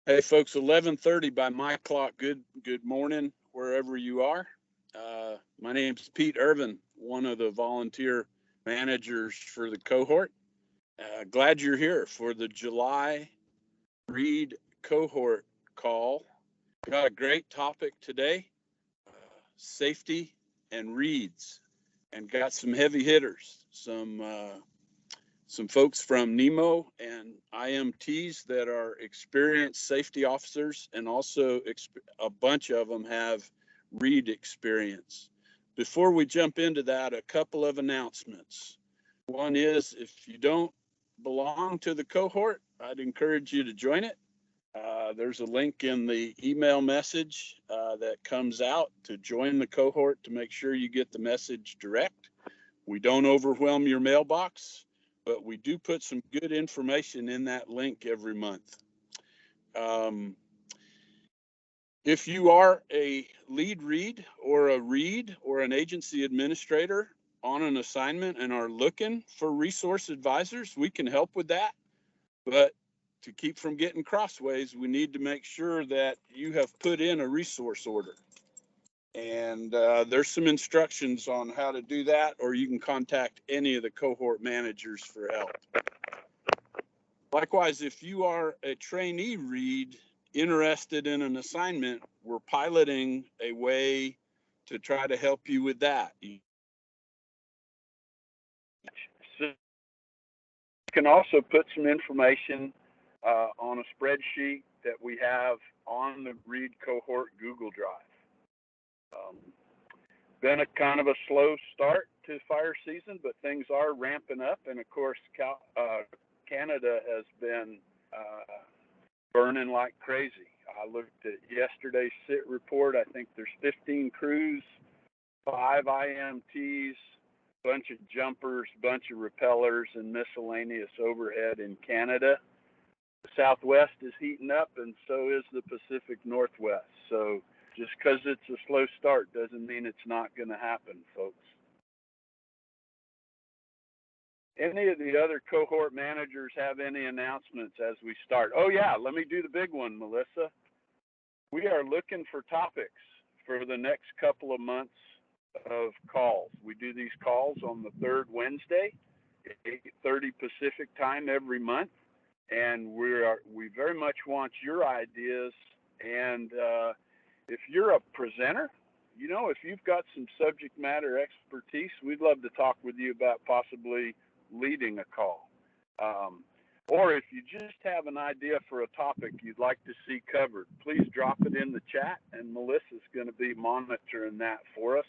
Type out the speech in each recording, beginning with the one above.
Hey folks, 11:30 by my clock. Good morning wherever you are. My name's Pete Irvin, one of the volunteer managers for the cohort. Glad you're here for the July Read cohort call. Got a great topic today, uh, safety and reads, and got some heavy hitters, some folks from NEMO and IMTs that are experienced safety officers, and also a bunch of them have read experience. Before we jump into that, a couple of announcements. One is, if you don't belong to the cohort, I'd encourage you to join it. There's a link in the email message that comes out to join the cohort to make sure you get the message direct. We don't overwhelm your mailbox, but we do put some good information in that link every month. Um, if you are a lead read or a read or an agency administrator on an assignment and are looking for resource advisors, we can help with that. But to keep from getting crossways, we need to make sure that you have put in a resource order. And there's some instructions on how to do that, or you can contact any of the cohort managers for help. Likewise, if you are a trainee read interested in an assignment, we're piloting a way to try to help you with that. You can also put some information on a spreadsheet that we have on the Read Cohort Google Drive. Been a kind of a slow start to fire season, but things are ramping up. And of course, Canada has been burning like crazy. I looked at yesterday's SIT report. I think there's 15 crews, 5 IMTs, bunch of jumpers, bunch of repellers, and miscellaneous overhead in Canada. The Southwest is heating up, and so is the Pacific Northwest. So just because it's a slow start doesn't mean it's not going to happen, folks. Any of the other cohort managers have any announcements as we start? Oh yeah, let me do the big one, Melissa. We are looking for topics for the next couple of months of calls. We do these calls on the third Wednesday, 8:30 Pacific time every month, and we very much want your ideas. And if you're a presenter, you know, if you've got some subject matter expertise, we'd love to talk with you about possibly leading a call. Or if you just have an idea for a topic you'd like to see covered, please drop it in the chat, and Melissa's going to be monitoring that for us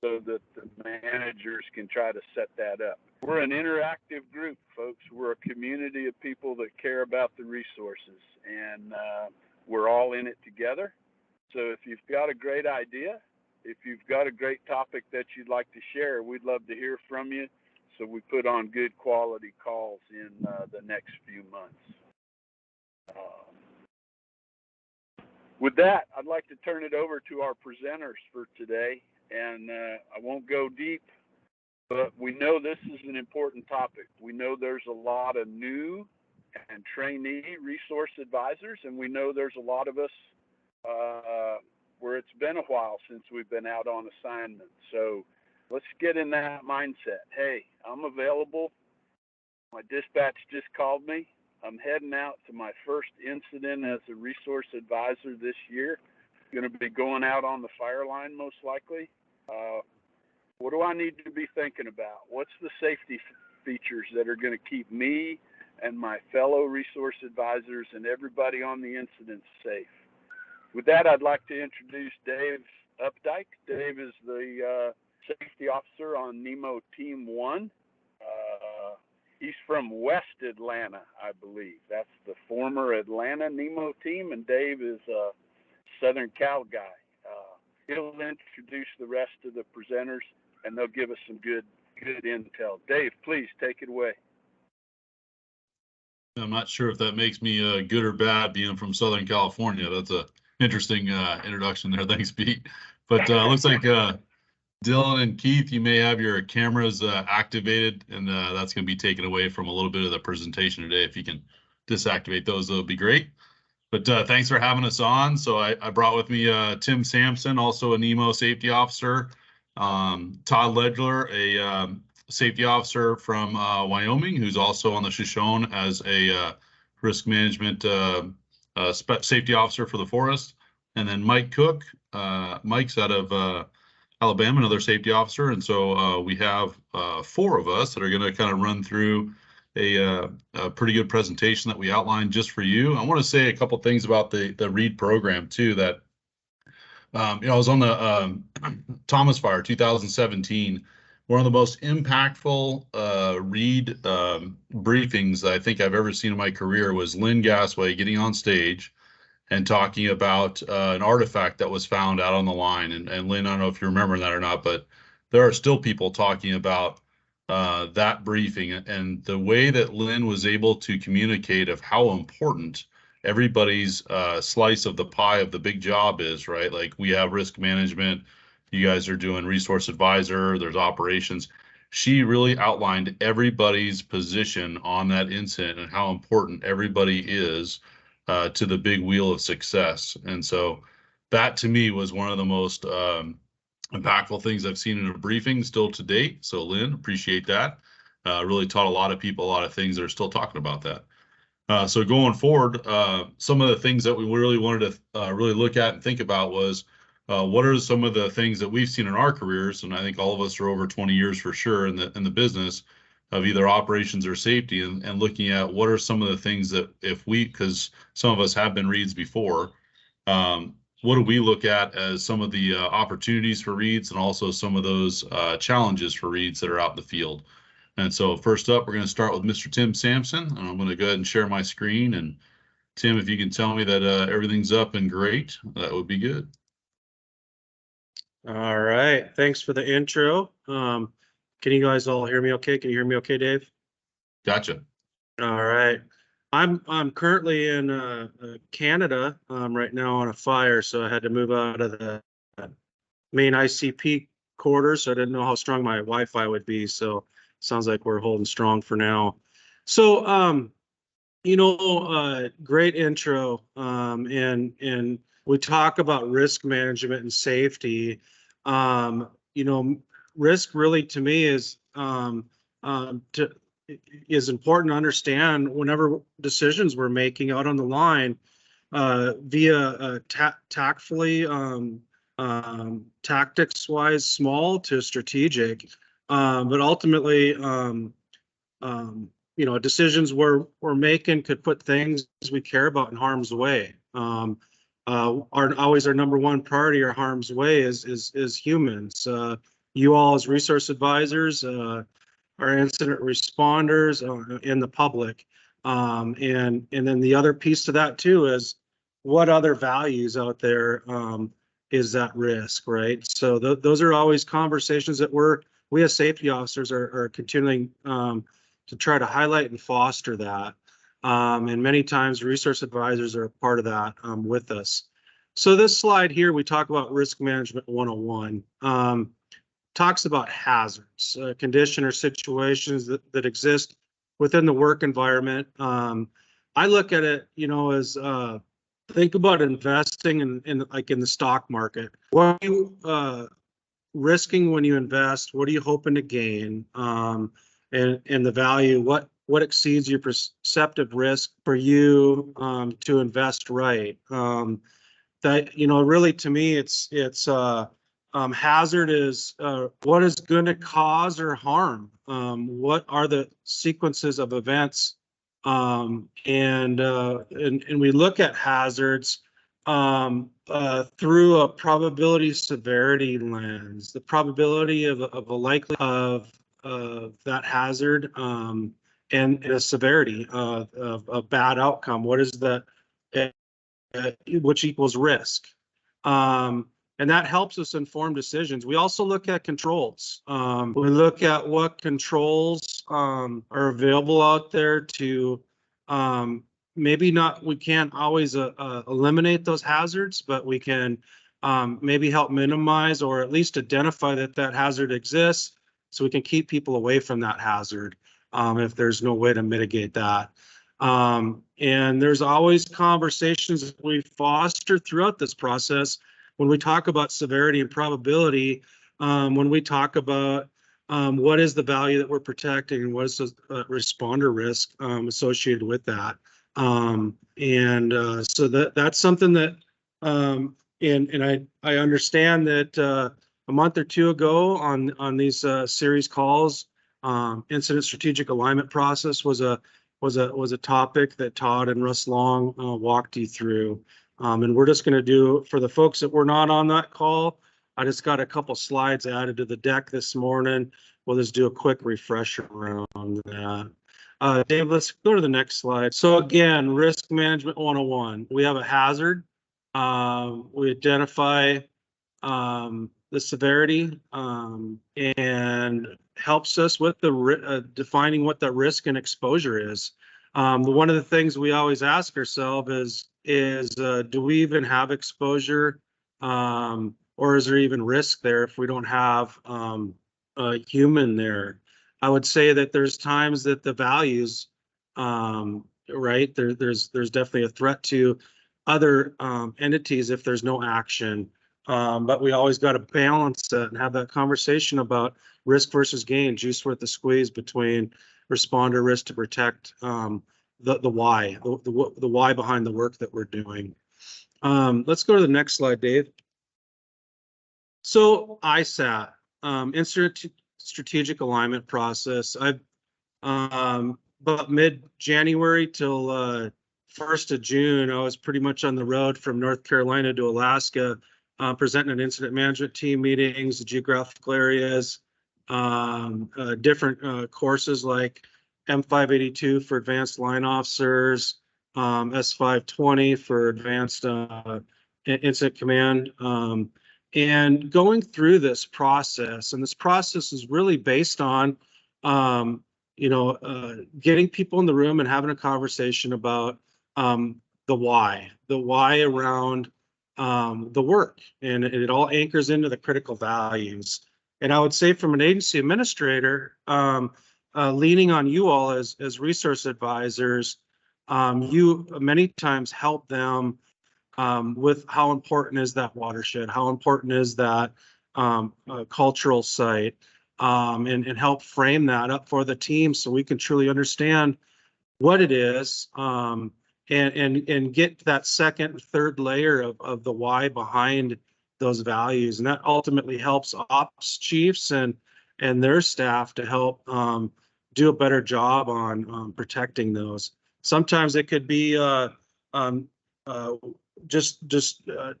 so that the managers can try to set that up. We're an interactive group, folks. We're a community of people that care about the resources, and we're all in it together. So if you've got a great idea, if you've got a great topic that you'd like to share, we'd love to hear from you. So we put on good quality calls in the next few months. With that, I'd like to turn it over to our presenters for today. And I won't go deep, but we know this is an important topic. We know there's a lot of new and trainee resource advisors, and we know there's a lot of us where it's been a while since we've been out on assignment. So let's get in that mindset. Hey, I'm available. My dispatch just called me. I'm heading out to my first incident as a resource advisor this year. Going to be going out on the fire line most likely. What do I need to be thinking about? What's the safety features that are going to keep me and my fellow resource advisors and everybody on the incident safe? With that, I'd like to introduce Dave Updike. Dave is the safety officer on NEMO Team 1. He's from West Atlanta, I believe. That's the former Atlanta NEMO team, and Dave is a Southern Cal guy. He'll introduce the rest of the presenters, and they'll give us some good intel. Dave, please take it away. I'm not sure if that makes me good or bad being from Southern California. That's a interesting introduction there. Thanks, Pete. But looks like Dylan and Keith, you may have your cameras activated, and that's going to be taken away from a little bit of the presentation today. If you can disactivate those, that would be great. But thanks for having us on. So I brought with me Tim Sampson, also a NEMO safety officer, Todd Ledger, a safety officer from Wyoming, who's also on the Shoshone as a risk management safety officer for the forest, and then Mike Cook. Mike's out of Alabama, another safety officer, and so we have 4 of us that are going to kind of run through a pretty good presentation that we outlined just for you. I want to say a couple things about the READ program too. That I was on the Thomas Fire 2017. One of the most impactful READ briefings I think I've ever seen in my career was Lynn Gasway getting on stage and talking about an artifact that was found out on the line. And Lynn, I don't know if you remember that or not, but there are still people talking about that briefing and the way that Lynn was able to communicate of how important everybody's slice of the pie of the big job is, right? Like we have risk management, you guys are doing resource advisor, there's operations. She really outlined everybody's position on that incident and how important everybody is to the big wheel of success. And so that to me was one of the most impactful things I've seen in a briefing still to date. So Lynn, appreciate that. Really taught a lot of people a lot of things that are still talking about that. So going forward, some of the things that we really wanted to really look at and think about was what are some of the things that we've seen in our careers, and I think all of us are over 20 years for sure in the business of either operations or safety, and looking at what are some of the things that because some of us have been reads before, what do we look at as some of the opportunities for reads and also some of those challenges for reads that are out in the field. And so first up, we're going to start with Mr. Tim Sampson, and I'm going to go ahead and share my screen. And Tim, if you can tell me that everything's up and great, that would be good. All right, thanks for the intro. Can you guys all hear me okay? Can you hear me okay, Dave? Gotcha. All right. I'm currently in Canada right now on a fire, so I had to move out of the main ICP quarters. So I didn't know how strong my Wi-Fi would be. So sounds like we're holding strong for now. So great intro. And we talk about risk management and safety. Risk really to me is important to understand whenever decisions we're making out on the line via tactfully, tactics-wise, small to strategic, but ultimately, decisions we're making could put things we care about in harm's way. Always our number one priority, our harm's way is humans. You all as resource advisors, our incident responders, and the public. And then the other piece to that too is what other values out there is at risk, right? So those are always conversations that we as safety officers are continuing to try to highlight and foster that. And many times resource advisors are a part of that with us. So this slide here, we talk about risk management 101. Talks about hazards, condition or situations that exist within the work environment. I look at it, as think about investing in the stock market. What are you risking when you invest? What are you hoping to gain? And the value, what exceeds your perceptive risk for you to invest right? That really to me, it's hazard is what is going to cause or harm. What are the sequences of events? And we look at hazards through a probability severity lens, the probability of a likely of that hazard and a severity of a bad outcome. What is the which equals risk? And that helps us inform decisions. We also look at controls. We look at what controls are available out there to maybe not, we can't always eliminate those hazards, but we can maybe help minimize or at least identify that hazard exists so we can keep people away from that hazard if there's no way to mitigate that. And there's always conversations that we foster throughout this process when we talk about severity and probability, when we talk about what is the value that we're protecting and what is the responder risk associated with that. So that's something that, and I understand that a month or two ago on these series calls, incident strategic alignment process was a topic that Todd and Russ Long walked you through. And we're just going to do, for the folks that were not on that call, I just got a couple slides added to the deck this morning. We'll just do a quick refresher around that. Dave, let's go to the next slide. So again, risk management 101. We have a hazard. We identify the severity and helps us with the defining what the risk and exposure is. One of the things we always ask ourselves is do we even have exposure, or is there even risk there if we don't have a human there? I would say that there's times that the values, right, there's definitely a threat to other entities if there's no action. But we always got to balance that and have that conversation about risk versus gain, juice worth the squeeze between responder risk to protect the why, the why behind the work that we're doing. Let's go to the next slide, Dave. So ISAT, incident strategic alignment process. I've about mid-January till 1st of June, I was pretty much on the road from North Carolina to Alaska, presenting at incident management team meetings, geographical areas, different courses like M582 for advanced line officers, S520 for advanced incident command, and going through this process. And this process is really based on, getting people in the room and having a conversation about the why around the work, and it all anchors into the critical values. And I would say, from an agency administrator, leaning on you all as resource advisors, you many times help them with how important is that watershed, how important is that cultural site, and help frame that up for the team so we can truly understand what it is, and get that second, third layer of the why behind those values. And that ultimately helps ops chiefs and their staff to help do a better job on protecting those. Sometimes it could be just a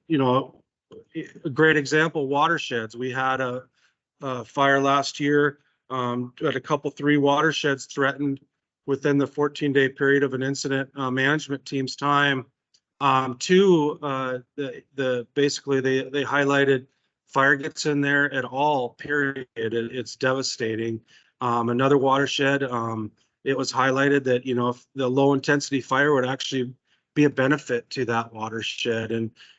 great example, watersheds. We had a fire last year, at a couple, 3 watersheds threatened within the 14-day period of an incident management team's time. Basically they highlighted fire gets in there at all, period. It's devastating. Another watershed, it was highlighted that, if the low intensity fire would actually be a benefit to that watershed,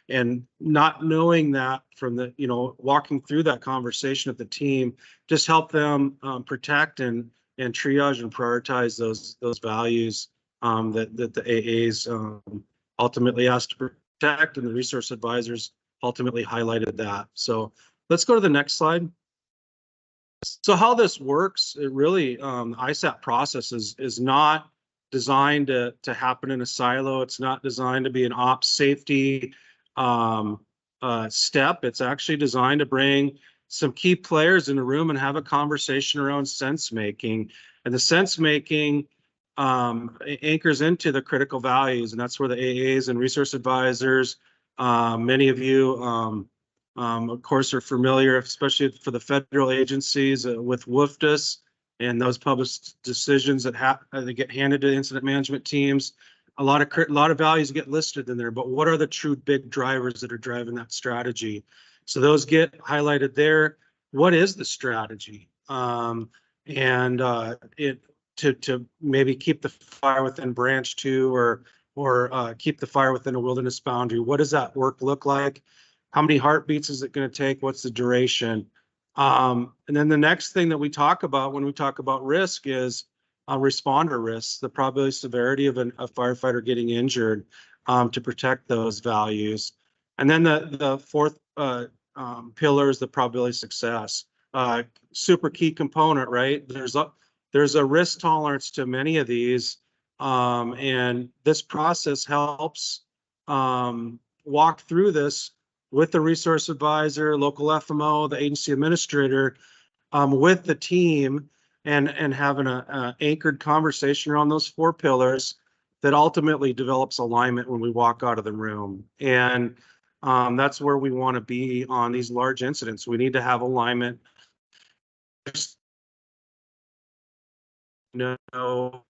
and not knowing that from the, walking through that conversation with the team, just help them protect and triage and prioritize those values that the AAs ultimately asked to protect, and the resource advisors ultimately highlighted that. So let's go to the next slide. So how this works, it really, ISAT process is not designed to happen in a silo. It's not designed to be an ops safety step. It's actually designed to bring some key players in the room and have a conversation around sense making. And the sense making anchors into the critical values, and that's where the AAs and resource advisors, many of you, of course, are familiar, especially for the federal agencies, with WFDS and those published decisions that get handed to incident management teams. A lot of values get listed in there, but what are the true big drivers that are driving that strategy? So those get highlighted there. What is the strategy? To maybe keep the fire within branch 2, or keep the fire within a wilderness boundary. What does that work look like? How many heartbeats is it going to take? What's the duration? And then the next thing that we talk about when we talk about risk is responder risks, the probability severity of a firefighter getting injured, to protect those values. And then the fourth pillar is the probability of success. Super key component, right? There's a risk tolerance to many of these, and this process helps walk through this with the resource advisor, local FMO, the agency administrator, with the team, and having a anchored conversation around those four pillars that ultimately develops alignment when we walk out of the room. And that's where we want to be on these large incidents. We need to have alignment. No.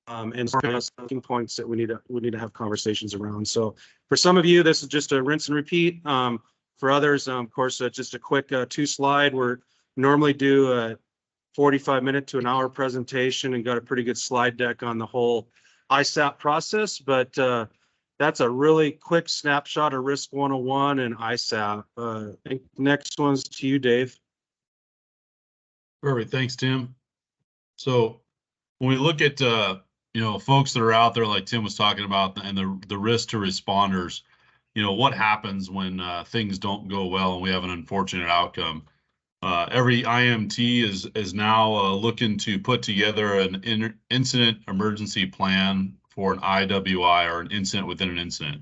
And some points that we need to have conversations around. So for some of you, this is just a rinse and repeat. For others, of course, just a quick 2-slide. We're normally do a 45-minute to an hour presentation and got a pretty good slide deck on the whole ISAP process, but that's a really quick snapshot of Risk 101 and ISAP. I think next one's to you, Dave. Perfect. Thanks, Tim. So when we look at folks that are out there, like Tim was talking about, and the risk to responders, what happens when things don't go well and we have an unfortunate outcome. Every IMT is now looking to put together an incident emergency plan for an IWI, or an incident within an incident.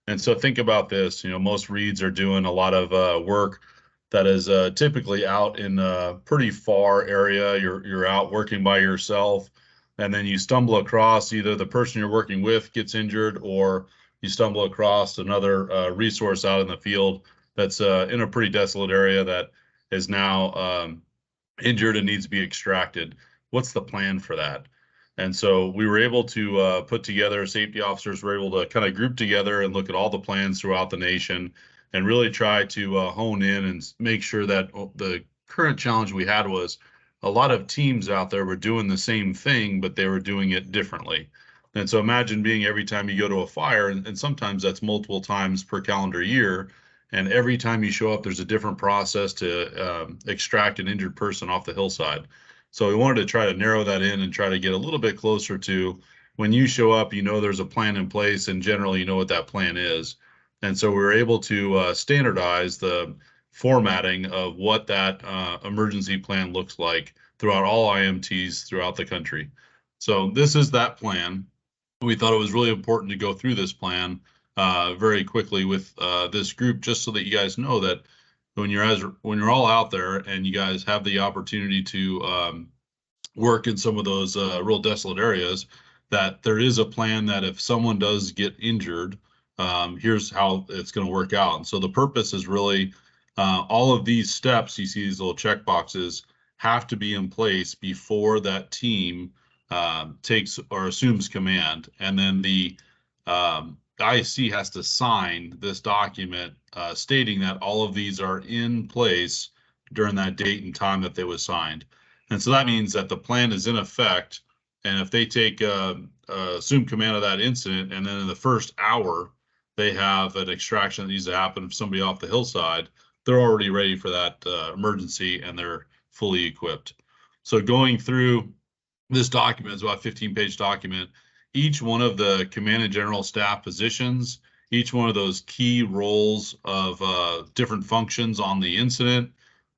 And so think about this, most reads are doing a lot of work that is typically out in a pretty far area. You're out working by yourself, and then you stumble across either the person you're working with gets injured, or you stumble across another resource out in the field that's in a pretty desolate area that is now injured and needs to be extracted. What's the plan for that? And so we were able to put together, safety officers were able to kind of group together and look at all the plans throughout the nation and really try to hone in and make sure that the current challenge we had was a lot of teams out there were doing the same thing, but they were doing it differently. And so imagine being every time you go to a fire, and sometimes that's multiple times per calendar year, and every time you show up, there's a different process to extract an injured person off the hillside. So we wanted to try to narrow that in and try to get a little bit closer to when you show up, there's a plan in place, and generally you know what that plan is. And so we were able to standardize the formatting of what that emergency plan looks like throughout all IMTs throughout the country. So this is that plan. We thought it was really important to go through this plan very quickly with this group, just so that you guys know that when you're all out there and you guys have the opportunity to work in some of those real desolate areas, that there is a plan that if someone does get injured, here's how it's going to work out. And so the purpose is really all of these steps, you see these little check boxes, have to be in place before that team takes or assumes command. And then the IC has to sign this document stating that all of these are in place during that date and time that they was signed. And so that means that the plan is in effect. And if they take assume command of that incident, and then in the first hour, they have an extraction that needs to happen of somebody off the hillside, they're already ready for that emergency, and they're fully equipped. So going through this document, is about a 15-page document. Each one of the command and general staff positions, each one of those key roles of different functions on the incident,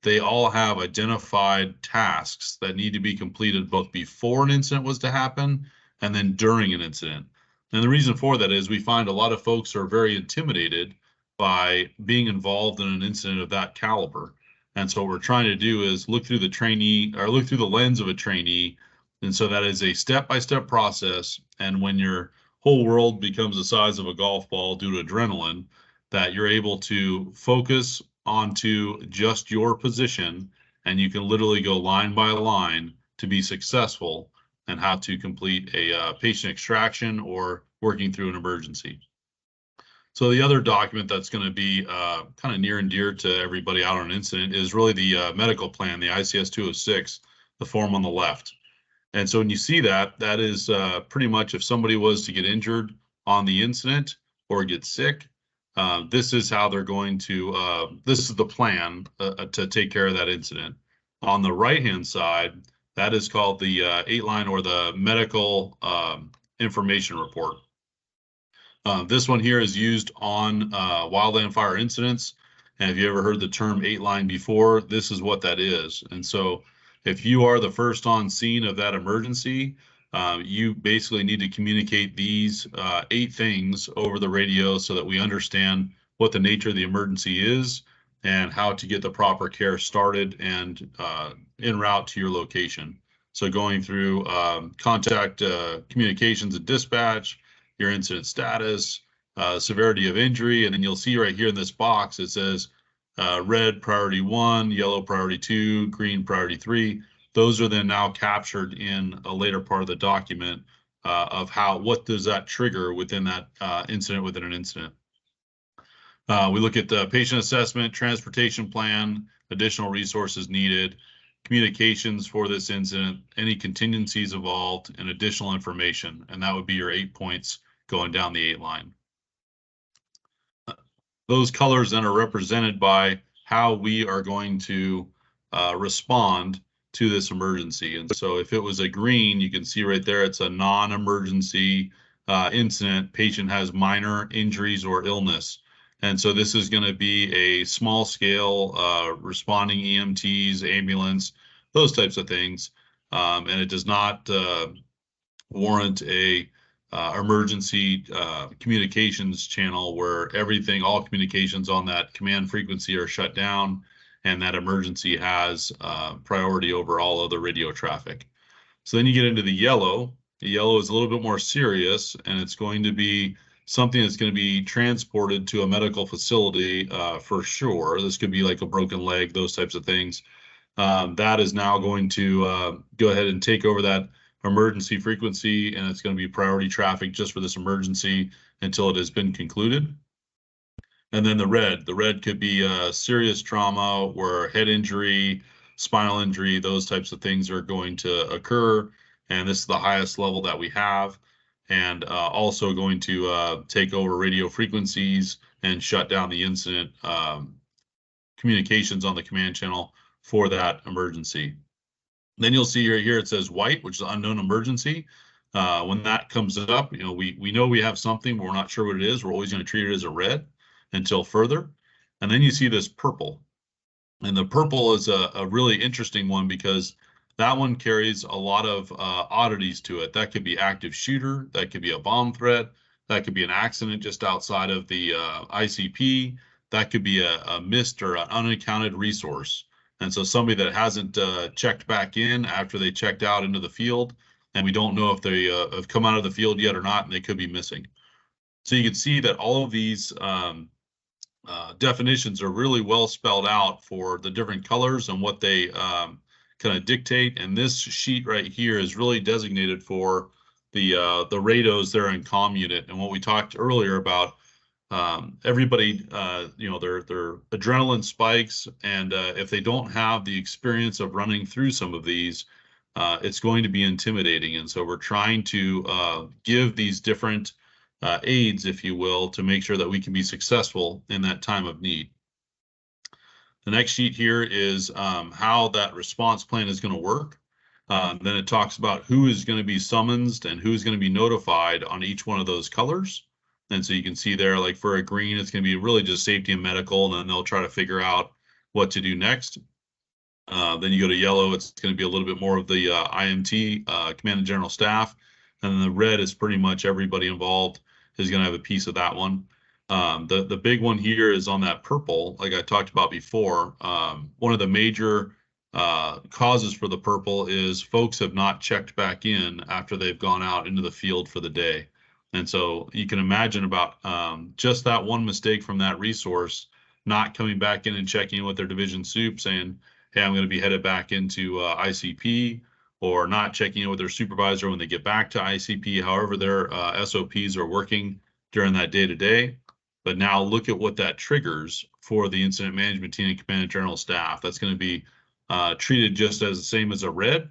they all have identified tasks that need to be completed both before an incident was to happen and then during an incident. And the reason for that is we find a lot of folks are very intimidated by being involved in an incident of that caliber. And so what we're trying to do is look through the lens of a trainee. And so that is a step-by-step process. And when your whole world becomes the size of a golf ball due to adrenaline, that you're able to focus onto just your position, and you can literally go line by line to be successful and how to complete a patient extraction or working through an emergency. So the other document that's going to be kind of near and dear to everybody out on an incident is really the medical plan, the ICS 206, the form on the left. And so when you see that, that is pretty much if somebody was to get injured on the incident or get sick, this is how they're going to, this is the plan to take care of that incident. On the right-hand side, that is called the 8-line or the medical information report. This one here is used on wildland fire incidents. And have you ever heard the term 8-line before? This is what that is. And so if you are the first on scene of that emergency, you basically need to communicate these 8 things over the radio so that we understand what the nature of the emergency is and how to get the proper care started and en route to your location. So going through contact communications and dispatch, your incident status, severity of injury, and then you'll see right here in this box, it says red priority 1, yellow priority 2, green priority 3. Those are then now captured in a later part of the document of what does that trigger within that incident within an incident. We look at the patient assessment, transportation plan, additional resources needed, communications for this incident, any contingencies involved, and additional information. And that would be your 8 points going down the 8-line. Those colors then are represented by how we are going to respond to this emergency. And so if it was a green, you can see right there, it's a non-emergency incident. Patient has minor injuries or illness. And so this is going to be a small scale responding EMTs, ambulance, those types of things. And it does not warrant a emergency communications channel where all communications on that command frequency are shut down and that emergency has priority over all other radio traffic. So then you get into the yellow. The yellow is a little bit more serious, and it's going to be something that's going to be transported to a medical facility for sure. This could be like a broken leg, those types of things. That is now going to go ahead and take over that emergency frequency, and it's going to be priority traffic just for this emergency until it has been concluded. And then the red could be serious trauma where head injury, spinal injury, those types of things are going to occur. And this is the highest level that we have. And also going to take over radio frequencies and shut down the incident communications on the command channel for that emergency. Then you'll see right here it says white, which is unknown emergency. When that comes up, we know we have something, but we're not sure what it is. We're always going to treat it as a red until further. And then you see this purple. And the purple is a really interesting one because that one carries a lot of oddities to it. That could be active shooter, that could be a bomb threat, that could be an accident just outside of the ICP, that could be a missed or an unaccounted resource. And so somebody that hasn't checked back in after they checked out into the field, and we don't know if they have come out of the field yet or not, and they could be missing. So you can see that all of these definitions are really well spelled out for the different colors and what they kind of dictate. And this sheet right here is really designated for the rados there in comm unit. And what we talked earlier about, everybody, their adrenaline spikes, and if they don't have the experience of running through some of these, it's going to be intimidating. And so we're trying to give these different aids, if you will, to make sure that we can be successful in that time of need. The next sheet here is how that response plan is going to work. Then it talks about who is going to be summoned and who's going to be notified on each one of those colors. And so you can see there, like for a green, it's going to be really just safety and medical, and then they'll try to figure out what to do next. Then you go to yellow, it's going to be a little bit more of the IMT, Command and General Staff. And then the red is pretty much everybody involved is going to have a piece of that one. The big one here is on that purple, like I talked about before. One of the major causes for the purple is folks have not checked back in after they've gone out into the field for the day. And so you can imagine about just that one mistake from that resource, not coming back in and checking with their division soup saying, hey, I'm going to be headed back into ICP, or not checking in with their supervisor when they get back to ICP, however their SOPs are working during that day-to-day. But now look at what that triggers for the incident management team and command and general staff. That's going to be treated just as the same as a red.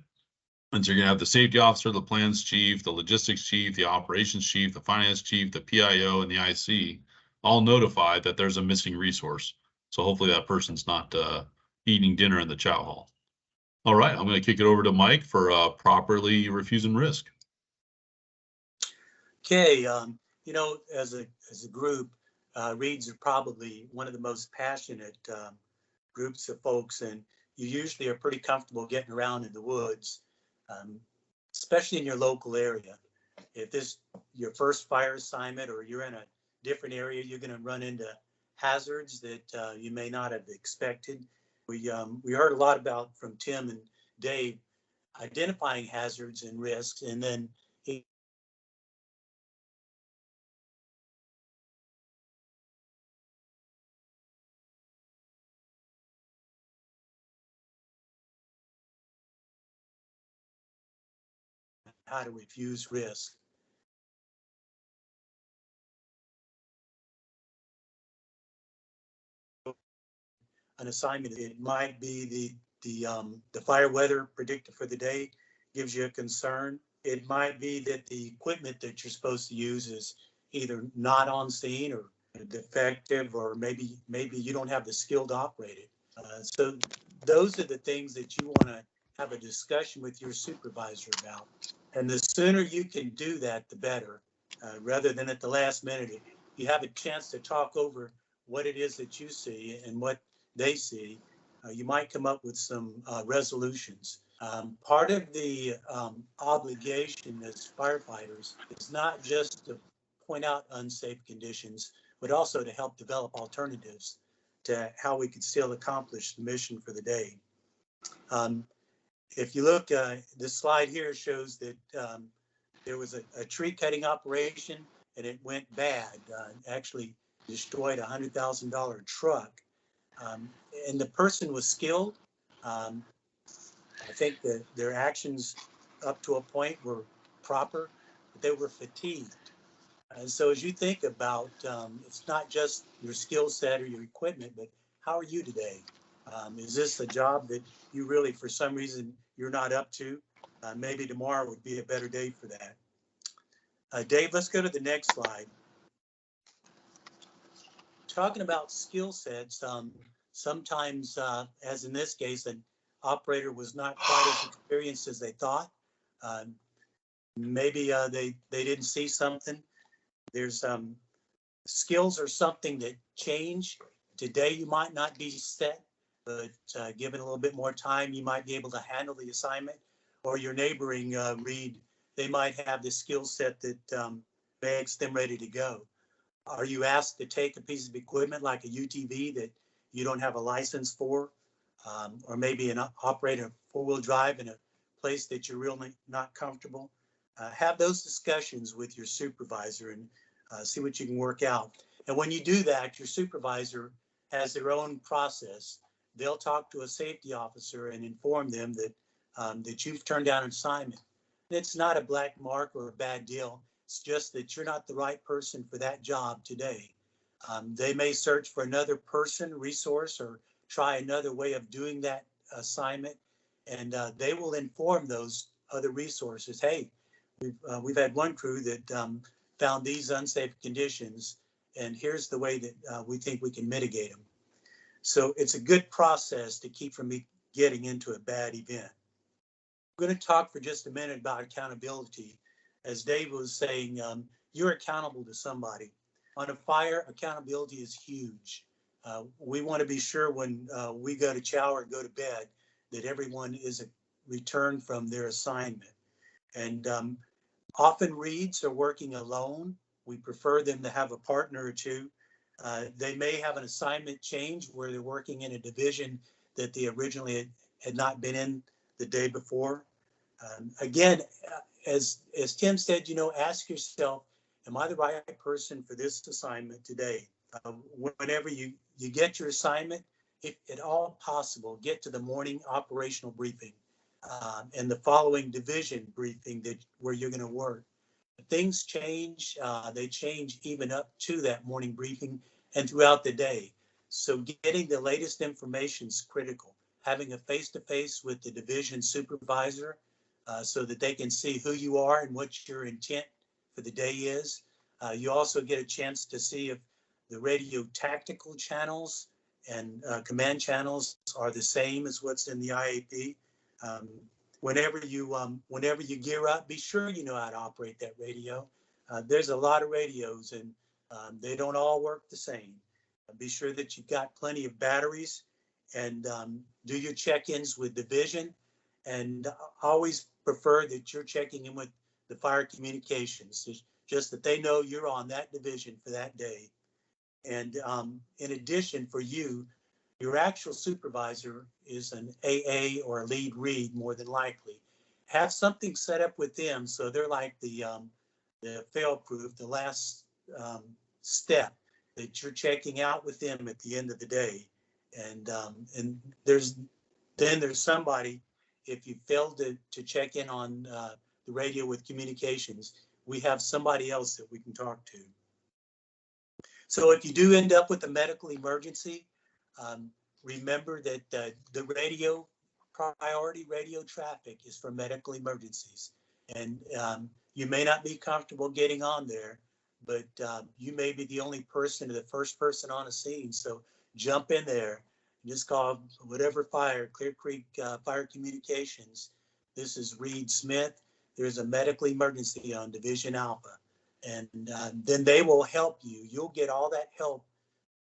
And so you're going to have the safety officer, the plans chief, the logistics chief, the operations chief, the finance chief, the PIO, and the IC I'll notify that there's a missing resource. So hopefully that person's not eating dinner in the chow hall. All right, I'm going to kick it over to Mike for properly refusing risk. Okay, as a group, Reeds are probably one of the most passionate groups of folks, and you usually are pretty comfortable getting around in the woods, especially in your local area. If this your first fire assignment or you're in a different area, you're going to run into hazards that you may not have expected. We heard a lot about from Tim and Dave identifying hazards and risks, and then how to refuse risk. An assignment, it might be the fire weather predicted for the day gives you a concern. It might be that the equipment that you're supposed to use is either not on scene or defective, or maybe you don't have the skill to operate it. So those are the things that you want to have a discussion with your supervisor about. And the sooner you can do that, the better, rather than at the last minute. If you have a chance to talk over what it is that you see and what they see, you might come up with some resolutions. Part of the obligation as firefighters is not just to point out unsafe conditions, but also to help develop alternatives to how we could still accomplish the mission for the day. If you look, this slide here shows that there was a tree cutting operation and it went bad, actually destroyed a $100,000 truck. And the person was skilled. I think that their actions up to a point were proper, but they were fatigued. And so as you think about, it's not just your skill set or your equipment, but how are you today? Is this a job that you really, for some reason, you're not up to? Maybe tomorrow would be a better day for that. Dave, let's go to the next slide. Talking about skill sets, sometimes, as in this case, an operator was not quite as experienced as they thought. Maybe they didn't see something. There's skills are something that change. Today you might not be set, but given a little bit more time, you might be able to handle the assignment. Or your neighboring Reed, they might have the skill set that makes them ready to go. Are you asked to take a piece of equipment like a UTV that you don't have a license for, or maybe operate a four-wheel drive in a place that you're really not comfortable? Have those discussions with your supervisor and see what you can work out. And when you do that, your supervisor has their own process. They'll talk to a safety officer and inform them that that you've turned down an assignment. It's not a black mark or a bad deal. It's just that you're not the right person for that job today. They may search for another person, resource, or try another way of doing that assignment. And they will inform those other resources, hey, we've had one crew that found these unsafe conditions, and here's the way that we think we can mitigate them. So it's a good process to keep from getting into a bad event. I'm going to talk for just a minute about accountability. As Dave was saying, you're accountable to somebody. On a fire, accountability is huge. We want to be sure when we go to chow or go to bed that everyone is returned from their assignment. And often Reeds are working alone. We prefer them to have a partner or two. They may have an assignment change where they're working in a division that they originally had not been in the day before. Again, as Tim said, ask yourself, am I the right person for this assignment today? Whenever you get your assignment, if at all possible, get to the morning operational briefing and the following division briefing where you're going to work. Things change, they change even up to that morning briefing and throughout the day. So getting the latest information is critical. Having a face-to-face with the division supervisor so that they can see who you are and what your intent for the day is. You also get a chance to see if The radio tactical channels and command channels are the same as what's in the IAP. Whenever you gear up, be sure you know how to operate that radio. There's a lot of radios, and they don't all work the same. Be sure that you've got plenty of batteries, and do your check-ins with division, and always prefer that you're checking in with the fire communications, just that they know you're on that division for that day. And in addition, for you, your actual supervisor is an AA or a lead read, more than likely. Have something set up with them so they're like the fail-proof, the last step that you're checking out with them at the end of the day. And there's somebody, if you fail to check in on the radio with communications, we have somebody else that we can talk to. So if you do end up with a medical emergency, remember that the radio, priority radio traffic is for medical emergencies. And you may not be comfortable getting on there, but you may be the only person or the first person on a scene. So jump in there, just call whatever fire, Clear Creek Fire Communications. This is Reed Smith. There's a medical emergency on Division Alpha. And then they will help you. You'll get all that help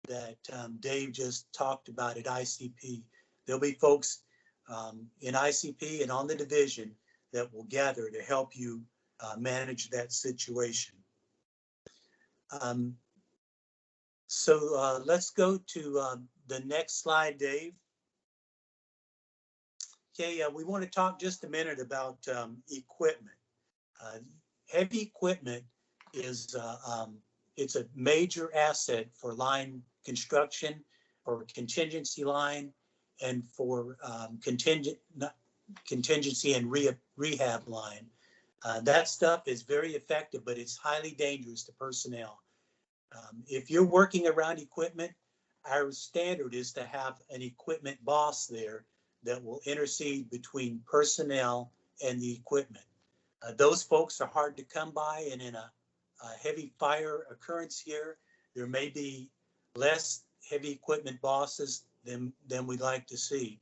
that Dave just talked about at ICP. There'll be folks in ICP and on the division that will gather to help you manage that situation. So let's go to the next slide, Dave. Okay, we want to talk just a minute about equipment. Heavy equipment is it's a major asset for line construction, or contingency line, and for contingency and rehab line. That stuff is very effective, but it's highly dangerous to personnel. If you're working around equipment, our standard is to have an equipment boss there that will intercede between personnel and the equipment. Those folks are hard to come by, and in a heavy fire occurrence here, there may be less heavy equipment bosses than we'd like to see.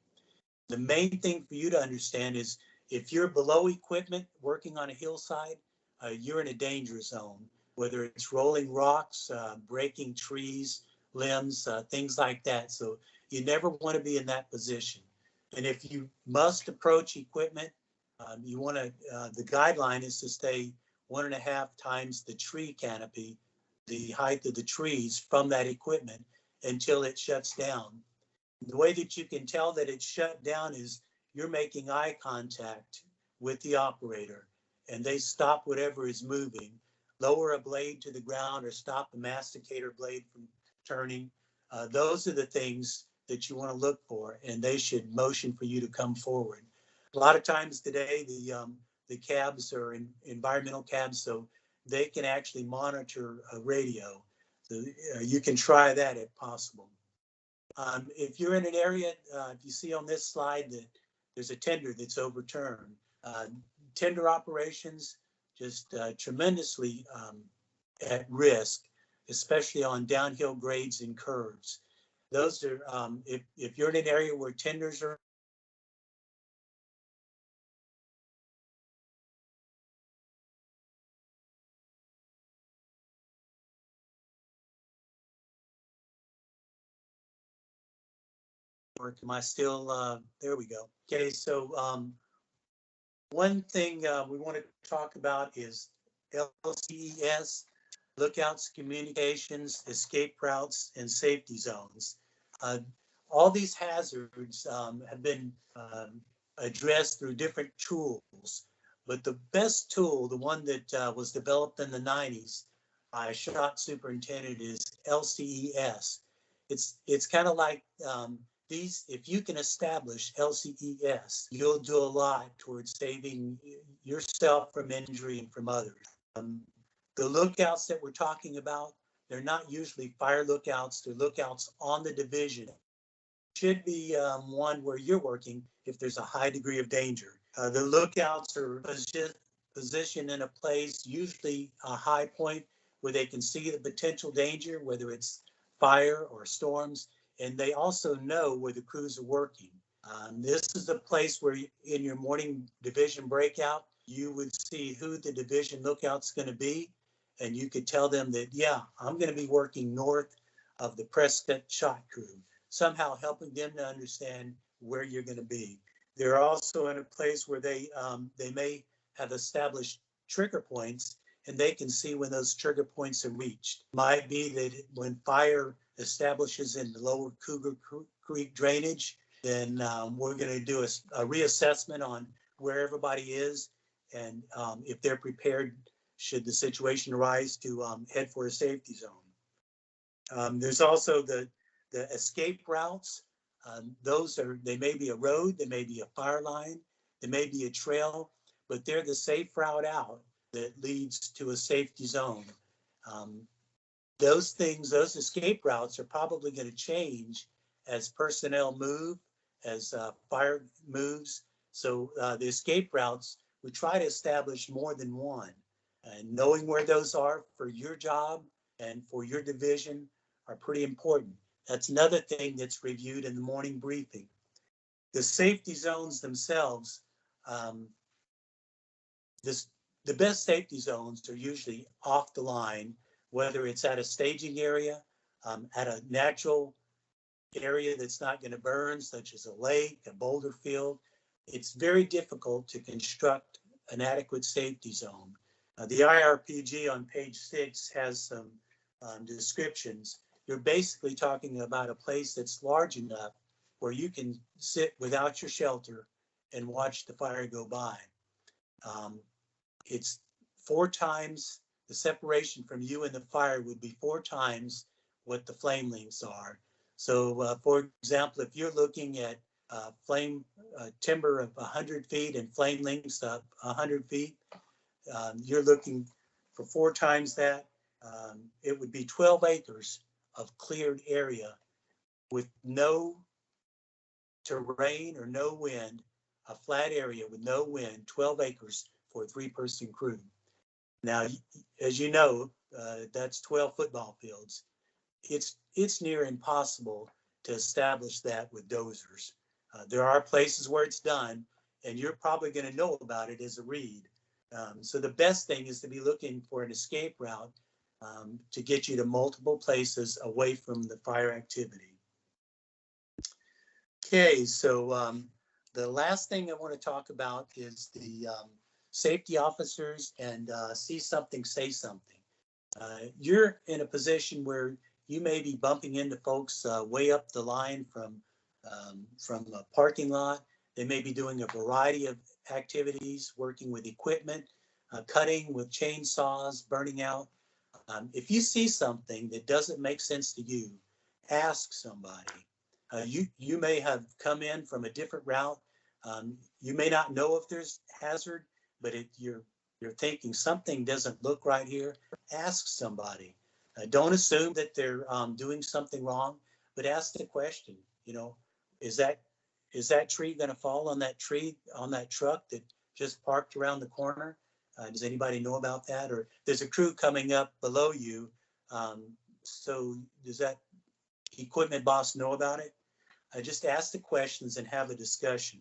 The main thing for you to understand is if you're below equipment working on a hillside, you're in a danger zone, whether it's rolling rocks, breaking trees, limbs, things like that. So you never want to be in that position. And if you must approach equipment, you want to, the guideline is to stay 1.5 times the tree canopy, the height of the trees from that equipment until it shuts down. The way that you can tell that it's shut down is you're making eye contact with the operator, and they stop whatever is moving, lower a blade to the ground, or stop a masticator blade from turning. Those are the things that you want to look for, and they should motion for you to come forward. A lot of times today, the cabs are environmental cabs, so they can actually monitor a radio. So you can try that if possible. If you're in an area, if you see on this slide that there's a tender that's overturned, tender operations just tremendously at risk, especially on downhill grades and curves. Those are, if you're in an area where tenders are am I still, there we go. Okay, so one thing we want to talk about is LCES, lookouts, communications, escape routes, and safety zones. All these hazards have been addressed through different tools, but the best tool, the one that was developed in the 90s by a shot superintendent, is LCES. It's kind of like if you can establish LCES, you'll do a lot towards saving yourself from injury and from others. The lookouts that we're talking about, they're not usually fire lookouts, they're lookouts on the division. Should be one where you're working if there's a high degree of danger. The lookouts are positioned in a place, usually a high point, where they can see the potential danger, whether it's fire or storms, and they also know where the crews are working. This is a place where in your morning division breakout, you would see who the division lookout's going to be, and you could tell them that, yeah, I'm going to be working north of the Prescott shot crew, somehow helping them to understand where you're going to be. They're also in a place where they may have established trigger points, and they can see when those trigger points are reached. Might be that when fire establishes in the lower Cougar Creek drainage, then we're going to do a reassessment on where everybody is, and if they're prepared should the situation arise to head for a safety zone. There's also the escape routes. They may be a road, they may be a fire line, they may be a trail, but they're the safe route out that leads to a safety zone. Those escape routes are probably going to change as personnel move, as fire moves. So the escape routes, we try to establish more than one. And knowing where those are for your job and for your division are pretty important. That's another thing that's reviewed in the morning briefing. The safety zones themselves, the best safety zones are usually off the line, whether it's at a staging area, at a natural area that's not going to burn, such as a lake, a boulder field. It's very difficult to construct an adequate safety zone. The IRPG on page 6 has some descriptions. You're basically talking about a place that's large enough where you can sit without your shelter and watch the fire go by. It's 4 times the separation from you and the fire would be 4 times what the flame lengths are. So for example, if you're looking at flame timber of 100 feet and flame lengths of 100 feet, you're looking for 4 times that. It would be 12 acres of cleared area with no terrain or no wind, a flat area with no wind, 12 acres for a 3-person crew. Now, as you know, that's 12 football fields. It's near impossible to establish that with dozers. There are places where it's done, and you're probably going to know about it as a read. So the best thing is to be looking for an escape route to get you to multiple places away from the fire activity. Okay, so the last thing I want to talk about is the safety officers and see something, say something. You're in a position where you may be bumping into folks way up the line from a parking lot. They may be doing a variety of activities, working with equipment, cutting with chainsaws, burning out. If you see something that doesn't make sense to you, ask somebody. You may have come in from a different route. You may not know if there's hazard, but you're thinking something doesn't look right here. Ask somebody. Don't assume that they're doing something wrong, but ask the question. You know, is that tree going to fall on that truck that just parked around the corner? Does anybody know about that? Or there's a crew coming up below you. So does that equipment boss know about it? Just ask the questions and have a discussion.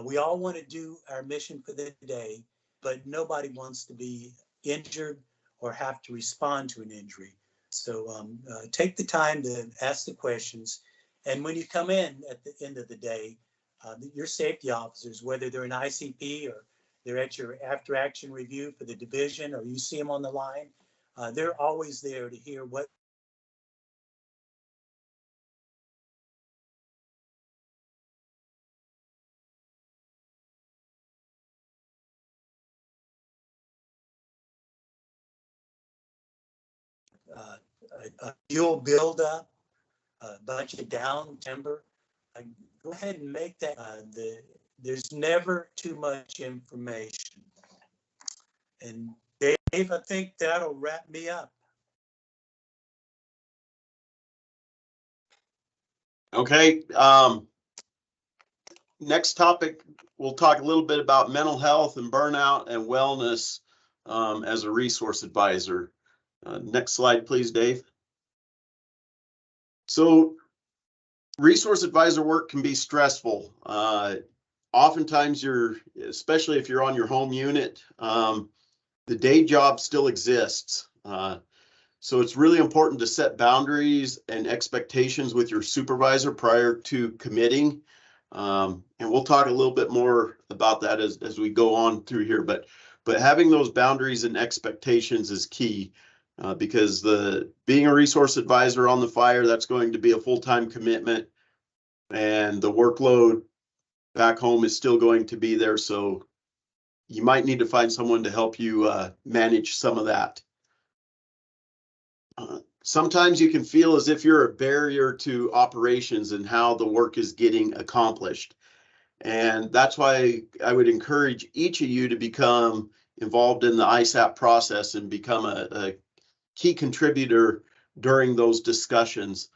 We all want to do our mission for the day, but nobody wants to be injured or have to respond to an injury. So take the time to ask the questions. And when you come in at the end of the day, your safety officers, whether they're an ICP or they're at your after action review for the division, or you see them on the line, they're always there to hear what a fuel buildup, a bunch of down timber. Go ahead and make that. There's never too much information. And Dave, I think that'll wrap me up. Okay. Next topic, we'll talk a little bit about mental health and burnout and wellness as a resource advisor. Next slide, please, Dave. So resource advisor work can be stressful. Oftentimes especially if you're on your home unit, the day job still exists. So it's really important to set boundaries and expectations with your supervisor prior to committing. And we'll talk a little bit more about that as we go on through here, but having those boundaries and expectations is key. Because being a resource advisor on the fire, that's going to be a full-time commitment, and the workload back home is still going to be there. So you might need to find someone to help you manage some of that. Sometimes you can feel as if you're a barrier to operations and how the work is getting accomplished. And that's why I would encourage each of you to become involved in the ISAP process and become a key contributor during those discussions.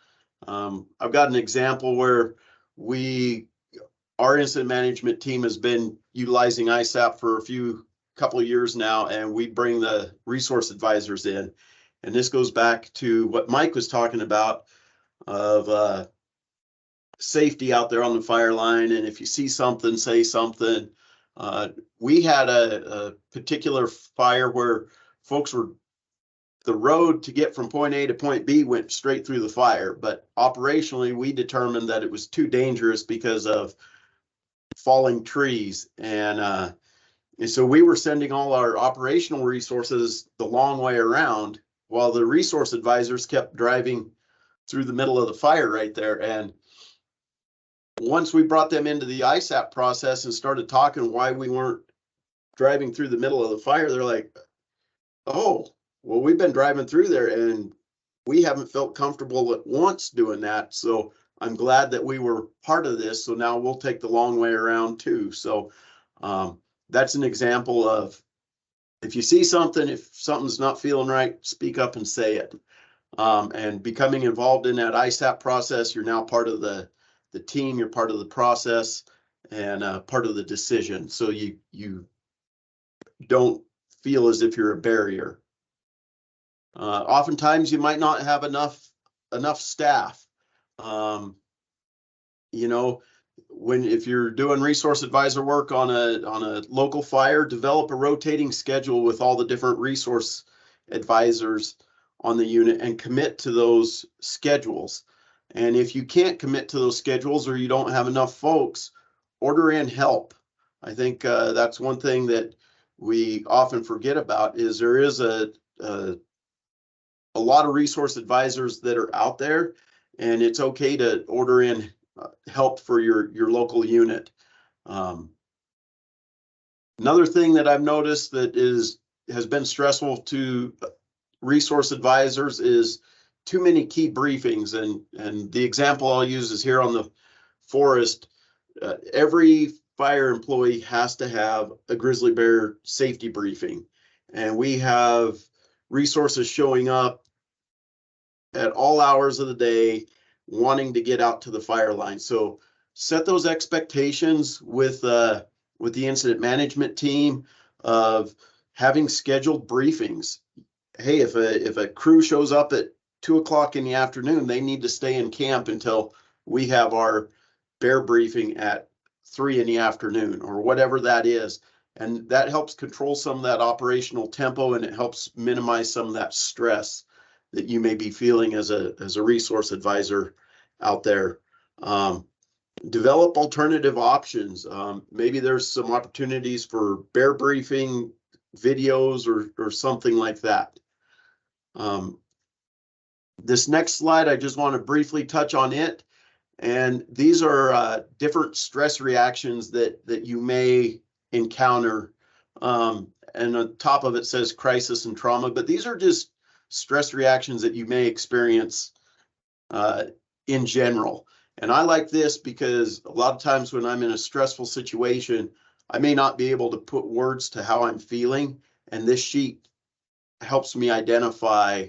I've got an example where our incident management team has been utilizing ISAP for a couple of years now, and we bring the resource advisors in. And this goes back to what Mike was talking about of safety out there on the fire line. And if you see something, say something. We had a particular fire where the road to get from point A to point B went straight through the fire, but operationally we determined that it was too dangerous because of falling trees. And so we were sending all our operational resources the long way around, while the resource advisors kept driving through the middle of the fire right there. And once we brought them into the ISAP process and started talking why we weren't driving through the middle of the fire, they're like, oh, well, we've been driving through there and we haven't felt comfortable at once doing that. So I'm glad that we were part of this. So now we'll take the long way around too. So that's an example of, if you see something, if something's not feeling right, speak up and say it. And becoming involved in that ISAP process, you're now part of the team, you're part of the process, and part of the decision. So you don't feel as if you're a barrier. Oftentimes you might not have enough staff. If you're doing resource advisor work on a local fire, develop a rotating schedule with all the different resource advisors on the unit and commit to those schedules. And if you can't commit to those schedules or you don't have enough folks, order in help. I think that's one thing that we often forget about, is there is a lot of resource advisors that are out there, and it's okay to order in help for your local unit. Another thing that I've noticed that has been stressful to resource advisors is too many key briefings. And the example I'll use is here on the forest. Every fire employee has to have a grizzly bear safety briefing, and we have resources showing up at all hours of the day wanting to get out to the fire line. So set those expectations with the incident management team of having scheduled briefings. Hey, if a crew shows up at 2 o'clock in the afternoon, they need to stay in camp until we have our bear briefing at 3 in the afternoon, or whatever that is. And that helps control some of that operational tempo, and it helps minimize some of that stress that you may be feeling as a resource advisor out there. Develop alternative options. Maybe there's some opportunities for bear briefing videos or something like that. This next slide, I just want to briefly touch on it. And these are different stress reactions that you may encounter. And on top of it says crisis and trauma, but these are just stress reactions that you may experience in general. And I like this because a lot of times when I'm in a stressful situation, I may not be able to put words to how I'm feeling. And this sheet helps me identify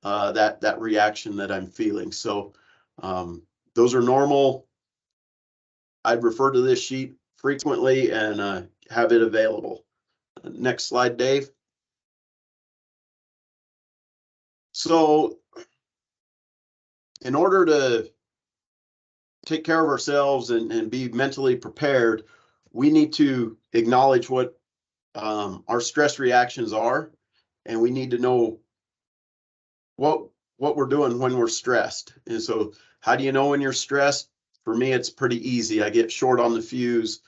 that reaction that I'm feeling. So those are normal. I'd refer to this sheet frequently and have it available. Next slide, Dave. So in order to take care of ourselves and be mentally prepared, we need to acknowledge what our stress reactions are, and we need to know what we're doing when we're stressed. And so how do you know when you're stressed? For me, it's pretty easy. I get short on the fuse,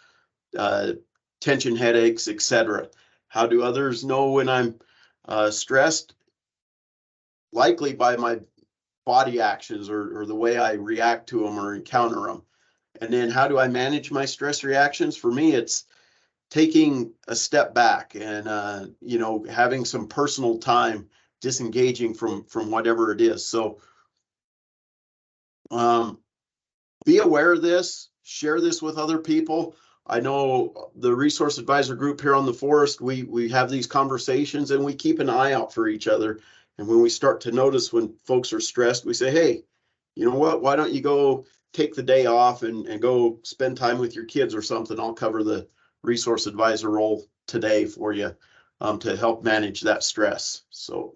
tension headaches, etc. How do others know when I'm stressed? Likely by my body actions or the way I react to them or encounter them. And then how do I manage my stress reactions? For me, it's taking a step back and you know, having some personal time, disengaging from whatever it is. So be aware of this, share this with other people. I know the resource advisor group here on the forest, we have these conversations and we keep an eye out for each other. And when we start to notice when folks are stressed, we say, hey, you know what, why don't you go take the day off and go spend time with your kids or something? I'll cover the resource advisor role today for you to help manage that stress. So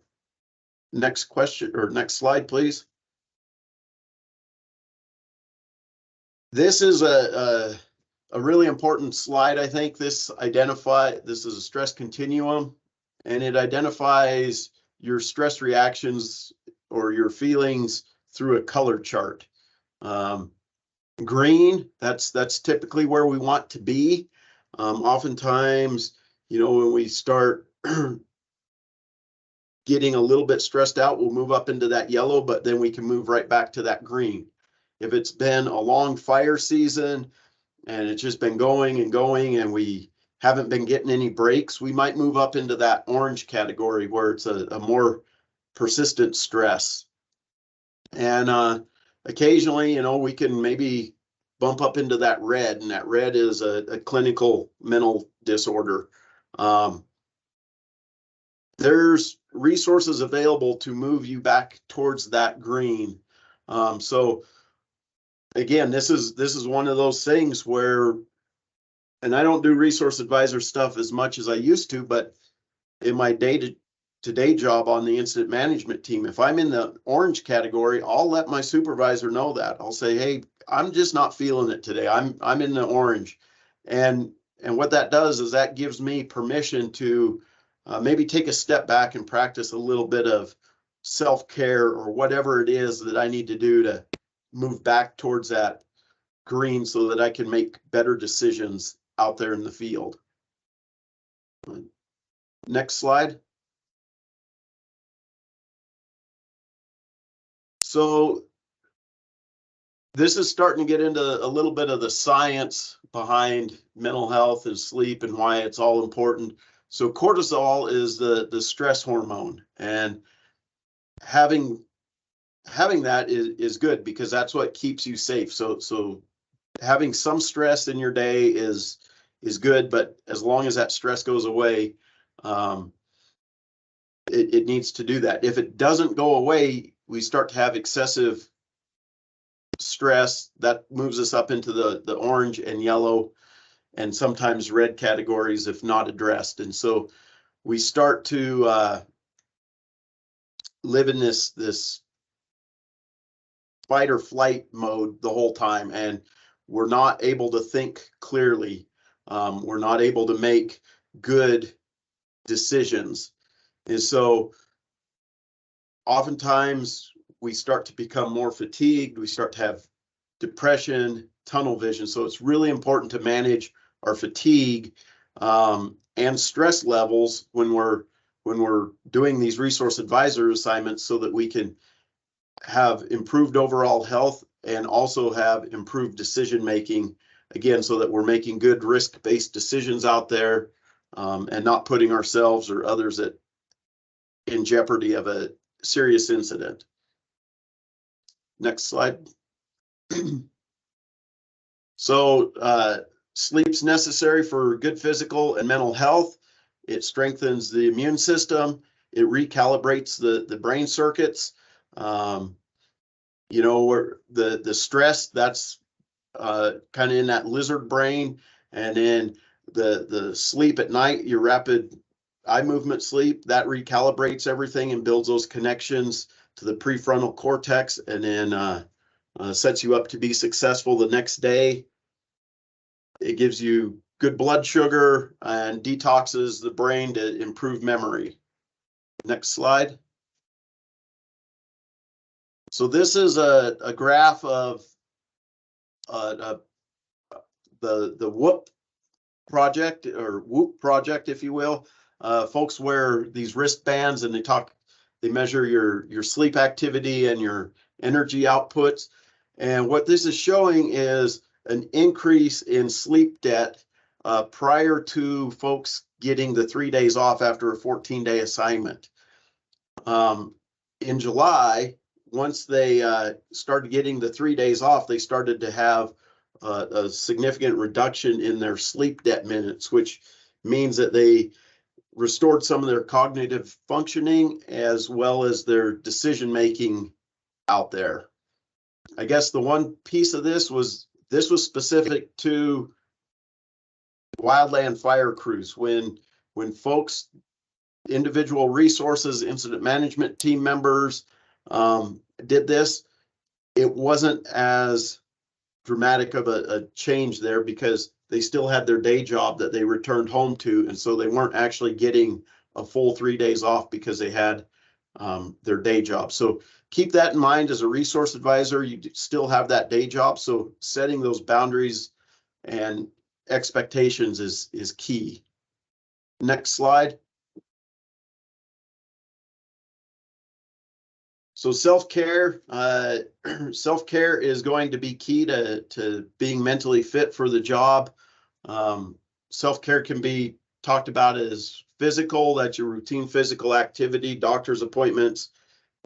next question or next slide, please. This is a really important slide. I think this is a stress continuum, and it identifies your stress reactions or your feelings through a color chart. Green, that's typically where we want to be. Oftentimes, you know, when we start getting a little bit stressed out, we'll move up into that yellow, but then we can move right back to that green. If it's been a long fire season and it's just been going and going and we haven't been getting any breaks, we might move up into that orange category where it's a more persistent stress. And occasionally, you know, we can maybe bump up into that red, and that red is a clinical mental disorder. There's resources available to move you back towards that green. So again, this is one of those things where, and I don't do resource advisor stuff as much as I used to, but in my day-to-day job on the incident management team, if I'm in the orange category, I'll let my supervisor know that. I'll say, hey, I'm just not feeling it today. I'm in the orange. And what that does is that gives me permission to maybe take a step back and practice a little bit of self-care or whatever it is that I need to do to move back towards that green so that I can make better decisions out there in the field. Next slide. So this is starting to get into a little bit of the science behind mental health and sleep and why it's all important. So cortisol is the stress hormone, and having that is good because that's what keeps you safe. So having some stress in your day is good, but as long as that stress goes away, it needs to do that. If it doesn't go away, we start to have excessive stress that moves us up into the orange and yellow and sometimes red categories if not addressed. And so we start to live in this fight or flight mode the whole time, and we're not able to think clearly. We're not able to make good decisions. And so oftentimes we start to become more fatigued. We start to have depression, tunnel vision. So it's really important to manage our fatigue and stress levels when we're doing these resource advisor assignments so that we can have improved overall health and also have improved decision making, again, so that we're making good risk-based decisions out there and not putting ourselves or others in jeopardy of a serious incident. Next slide. So sleep's necessary for good physical and mental health. It strengthens the immune system. It recalibrates the brain circuits. You know, where the stress, that's kind of in that lizard brain, and then the sleep at night, your rapid eye movement sleep, that recalibrates everything and builds those connections to the prefrontal cortex, and then sets you up to be successful the next day. It gives you good blood sugar and detoxes the brain to improve memory. Next slide. So this is a graph of the Whoop project, or Whoop project, if you will. Folks wear these wristbands and they measure your sleep activity and your energy outputs. And what this is showing is an increase in sleep debt prior to folks getting the 3 days off after a 14-day assignment. In July, once they started getting the 3 days off, they started to have a significant reduction in their sleep debt minutes, which means that they restored some of their cognitive functioning as well as their decision making out there. I guess the one piece of this was specific to wildland fire crews. When folks, individual resources, incident management team members did this, it wasn't as dramatic of a change there because they still had their day job that they returned home to, and so they weren't actually getting a full 3 days off because they had their day job. So keep that in mind as a resource advisor. You still have that day job, so setting those boundaries and expectations is key. Next slide. So self-care is going to be key to being mentally fit for the job. Self-care can be talked about as physical, that's your routine physical activity, doctor's appointments,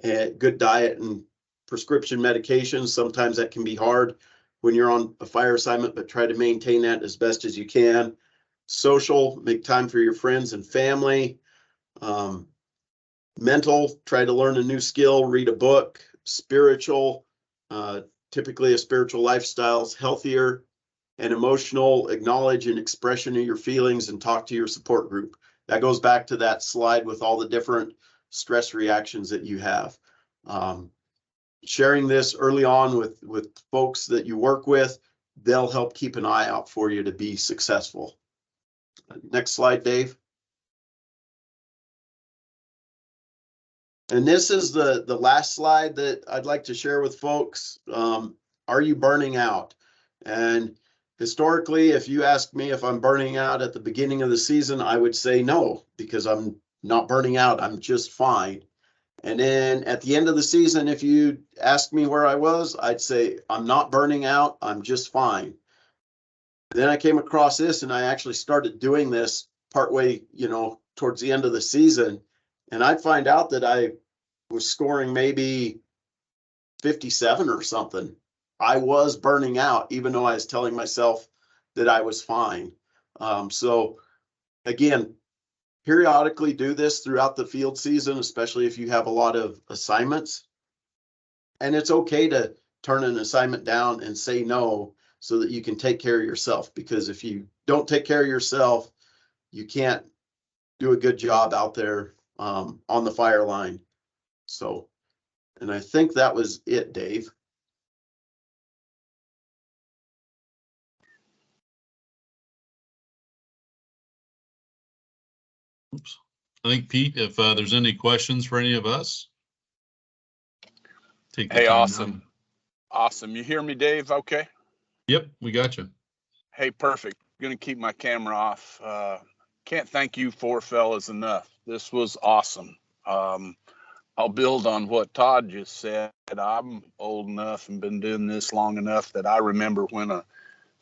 good diet, and prescription medications. Sometimes that can be hard when you're on a fire assignment, but try to maintain that as best as you can. Social, make time for your friends and family. Mental, try to learn a new skill, read a book. Spiritual, typically a spiritual lifestyle is healthier. And emotional, acknowledge and expression of your feelings and talk to your support group. That goes back to that slide with all the different stress reactions that you have. Sharing this early on with folks that you work with, they'll help keep an eye out for you to be successful. Next slide, Dave. And this is the last slide that I'd like to share with folks. Are you burning out? And historically, if you ask me if I'm burning out at the beginning of the season, I would say no, because I'm not burning out. I'm just fine. And then at the end of the season, if you ask me where I was, I'd say I'm not burning out. I'm just fine. Then I came across this and I actually started doing this partway, towards the end of the season. And I'd find out that I was scoring maybe 57 or something. I was burning out, even though I was telling myself that I was fine. So again, periodically do this throughout the field season, especially if you have a lot of assignments. And it's okay to turn an assignment down and say no so that you can take care of yourself. Because if you don't take care of yourself, you can't do a good job out there on the fire line. So, and I think that was it, Dave. Oops. I think, Pete, if there's any questions for any of us. Take the Hey, time awesome. now. Awesome. You hear me, Dave? Okay. Yep, we got you. Hey, perfect. Going to keep my camera off. Can't thank you four fellas enough. This was awesome. I'll build on what Todd just said. I'm old enough and been doing this long enough that I remember when a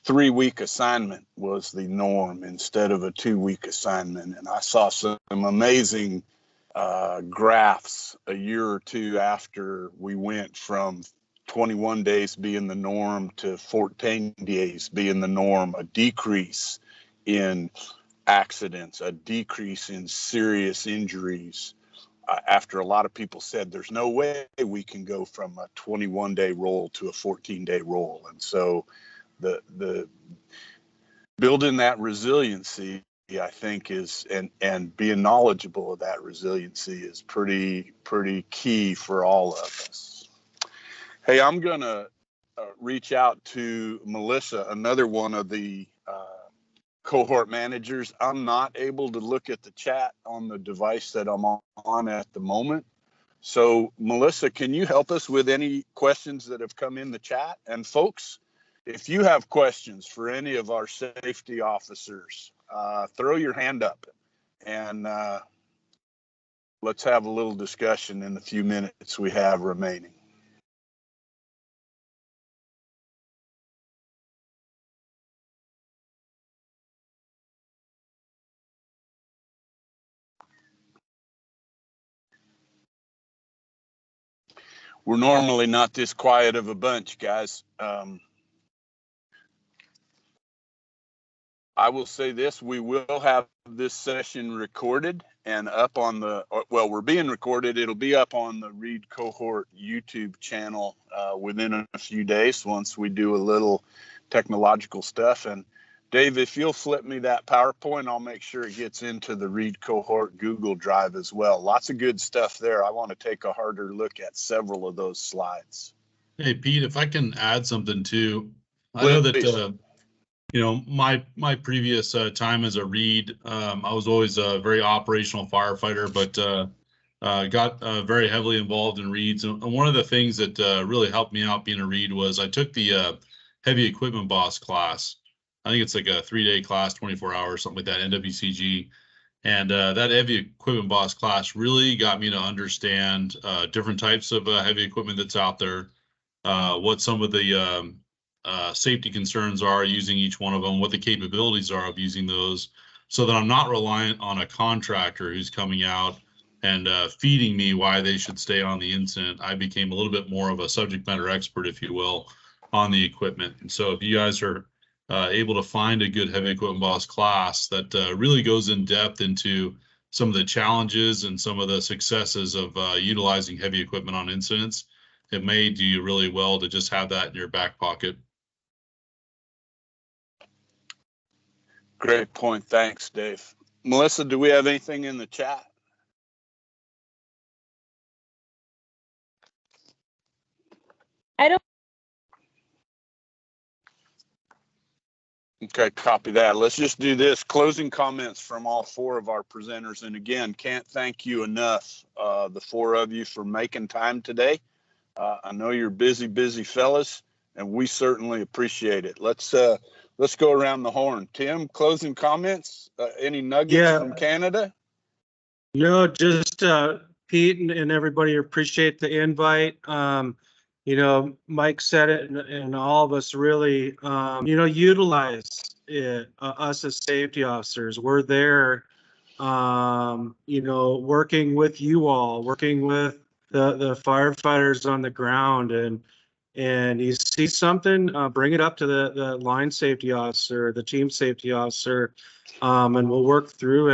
3-week assignment was the norm instead of a 2-week assignment. And I saw some amazing graphs a year or two after we went from 21 days being the norm to 14 days being the norm, a decrease in accidents, a decrease in serious injuries. After a lot of people said there's no way we can go from a 21-day roll to a 14-day roll. And so the building that resiliency I think and being knowledgeable of that resiliency is pretty key for all of us. Hey, I'm gonna reach out to Melissa, another one of the cohort managers. I'm not able to look at the chat on the device that I'm on at the moment. So Melissa, can you help us with any questions that have come in the chat? And folks, if you have questions for any of our safety officers, throw your hand up and let's have a little discussion in the few minutes we have remaining. We're normally not this quiet of a bunch, guys. I will say this, we will have this session recorded and up on the, well, we're being recorded. It'll be up on the Reed Cohort YouTube channel within a few days once we do a little technological stuff. And Dave, if you'll flip me that PowerPoint, I'll make sure it gets into the Reed Cohort Google Drive as well. Lots of good stuff there. I want to take a harder look at several of those slides. Hey, Pete, if I can add something too, I Please. know that, you know, my previous time as a Reed, I was always a very operational firefighter, but got very heavily involved in Reeds. And one of the things that really helped me out being a Reed was I took the heavy equipment boss class. I think it's like a 3-day class, 24 hours, something like that, NWCG. And that heavy equipment boss class really got me to understand different types of heavy equipment that's out there, what some of the safety concerns are using each one of them, what the capabilities are of using those, so that I'm not reliant on a contractor who's coming out and feeding me why they should stay on the incident. I became a little bit more of a subject matter expert, if you will, on the equipment. And so if you guys are able to find a good heavy equipment boss class that really goes in depth into some of the challenges and some of the successes of utilizing heavy equipment on incidents, it may do you really well to just have that in your back pocket. Great point. Thanks, Dave. Melissa, do we have anything in the chat? I don't. Okay, copy that. Let's just do this. Closing comments from all four of our presenters. And again, can't thank you enough, the four of you, for making time today. I know you're busy fellas, and we certainly appreciate it. Let's go around the horn. Tim, closing comments? Any nuggets from Canada? No, just Pete and everybody appreciate the invite. You know, Mike said it, and all of us really, you know, utilize it. Us as safety officers, we're there, you know, working with you all, working with the firefighters on the ground, and you see something, bring it up to the line safety officer, the team safety officer, and we'll work through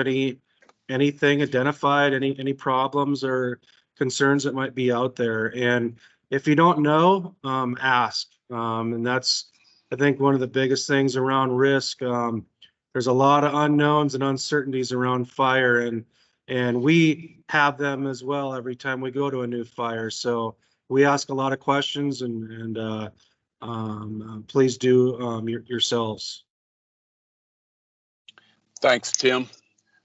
anything identified, any problems or concerns that might be out there. And if you don't know, ask. And that's, I think, one of the biggest things around risk. There's a lot of unknowns and uncertainties around fire, and we have them as well every time we go to a new fire. So we ask a lot of questions, and please do yourselves. Thanks, Tim.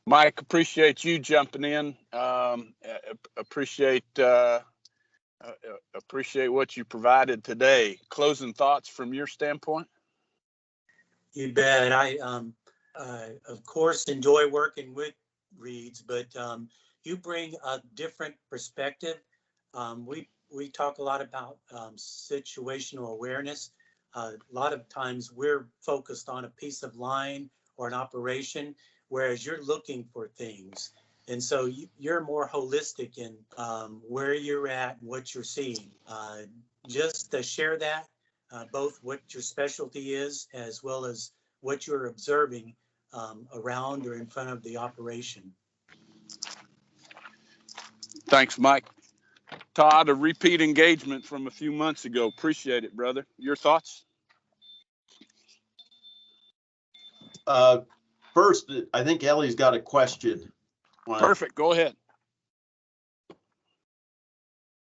Mike, appreciate you jumping in. Appreciate what you provided today. Closing thoughts from your standpoint? You bet. I of course enjoy working with Reeds, but you bring a different perspective. We talk a lot about situational awareness. A lot of times we're focused on a piece of line or an operation, whereas you're looking for things. And so you're more holistic in where you're at and what you're seeing. Just to share that, both what your specialty is, as well as what you're observing around or in front of the operation. Thanks, Mike. Todd, a repeat engagement from a few months ago. Appreciate it, brother. Your thoughts? first, I think Ellie's got a question. Perfect. Go ahead. We-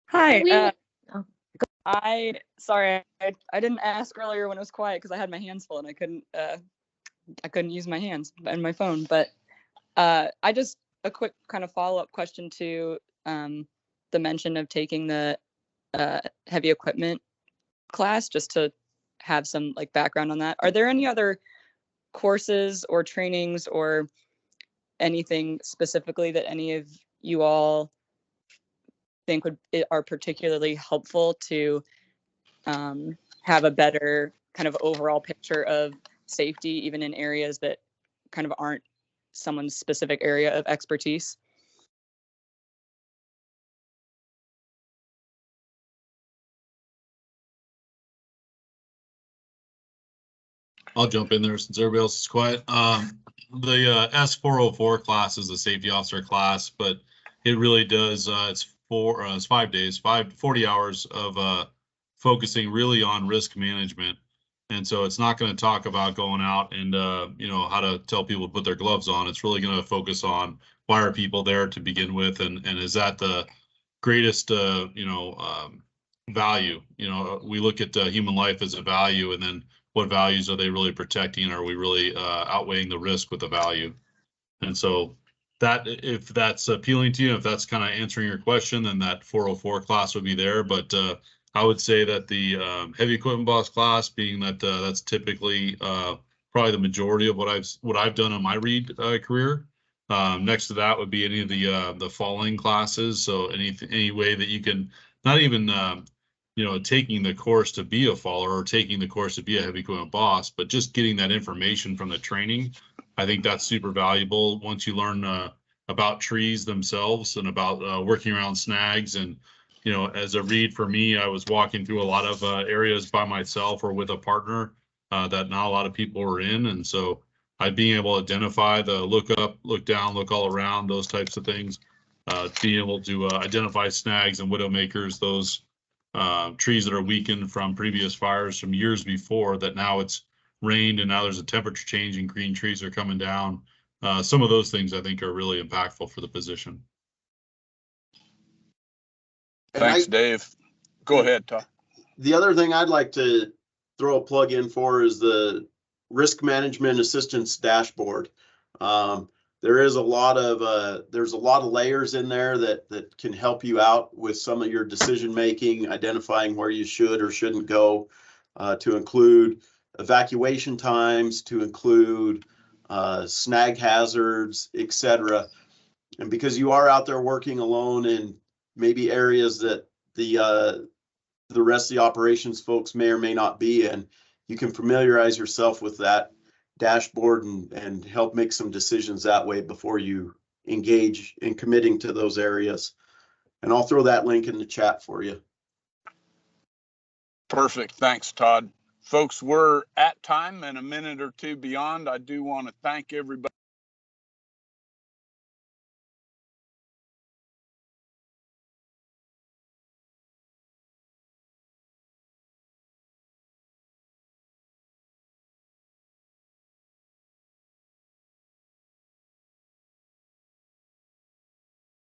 Hi. oh. I didn't ask earlier when it was quiet because I had my hands full and I couldn't use my hands and my phone. But I just a quick kind of follow-up question to the mention of taking the heavy equipment class, just to have some like background on that. Are there any other courses or trainings or anything specifically that any of you all think are particularly helpful to have a better kind of overall picture of safety, even in areas that kind of aren't someone's specific area of expertise? I'll jump in there since everybody else is quiet. The S404 class is the safety officer class, but it really does, it's 5 days, 40 hours of focusing really on risk management. And so it's not going to talk about going out and, how to tell people to put their gloves on. It's really going to focus on why are people there to begin with, and is that the greatest, value? We look at human life as a value, and then what values are they really protecting? Are we really outweighing the risk with the value? And so that, if that's appealing to you, if that's kind of answering your question, then that 404 class would be there. But I would say that the heavy equipment boss class, being that that's typically probably the majority of what I've done in my read career. Next to that would be any of the falling classes. So any way that you can, not even taking the course to be a faller or taking the course to be a heavy equipment boss, but just getting that information from the training. I think that's super valuable once you learn about trees themselves and about working around snags. And, as a read for me, I was walking through a lot of areas by myself or with a partner that not a lot of people were in. And so being able to identify the look up, look down, look all around, those types of things, being able to identify snags and widowmakers, those trees that are weakened from previous fires from years before, that now it's rained and now there's a temperature change and green trees are coming down. Some of those things I think are really impactful for the position. Thanks, Dave. Go ahead, Todd. The other thing I'd like to throw a plug in for is the risk management assistance dashboard. There's a lot of layers in there that can help you out with some of your decision making, identifying where you should or shouldn't go, to include evacuation times, to include snag hazards, etc. And because you are out there working alone in maybe areas that the rest of the operations folks may or may not be in, you can familiarize yourself with that dashboard and help make some decisions that way before you engage in committing to those areas. And I'll throw that link in the chat for you. Perfect. Thanks, Todd. Folks, we're at time and a minute or two beyond. I do want to thank everybody.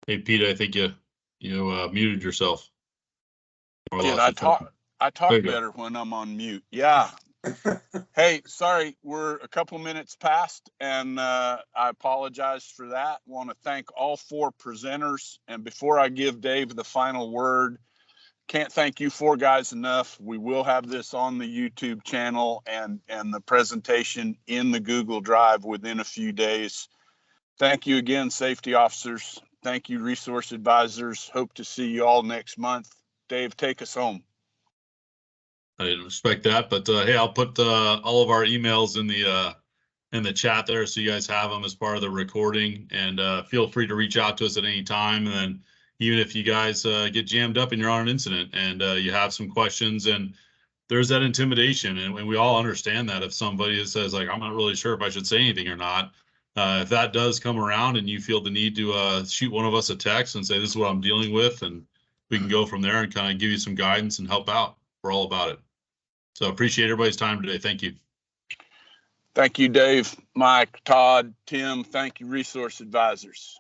Hey, Pete, I think you muted yourself. I talk better when I'm on mute. Yeah. Hey, sorry, we're a couple minutes past, and I apologize for that. Want to thank all 4 presenters. And before I give Dave the final word, can't thank you 4 guys enough. We will have this on the YouTube channel and the presentation in the Google Drive within a few days. Thank you again, safety officers. Thank you, resource advisors. Hope to see you all next month. Dave, take us home. I didn't expect that, but hey, I'll put all of our emails in the chat there, so you guys have them as part of the recording. And feel free to reach out to us at any time. And then even if you guys get jammed up and you're on an incident and you have some questions, and there's that intimidation, and we all understand that if somebody says like, I'm not really sure if I should say anything or not. If that does come around and you feel the need to shoot one of us a text and say, this is what I'm dealing with, and we can go from there and kind of give you some guidance and help out. We're all about it. So appreciate everybody's time today. Thank you. Thank you, Dave, Mike, Todd, Tim. Thank you, resource advisors.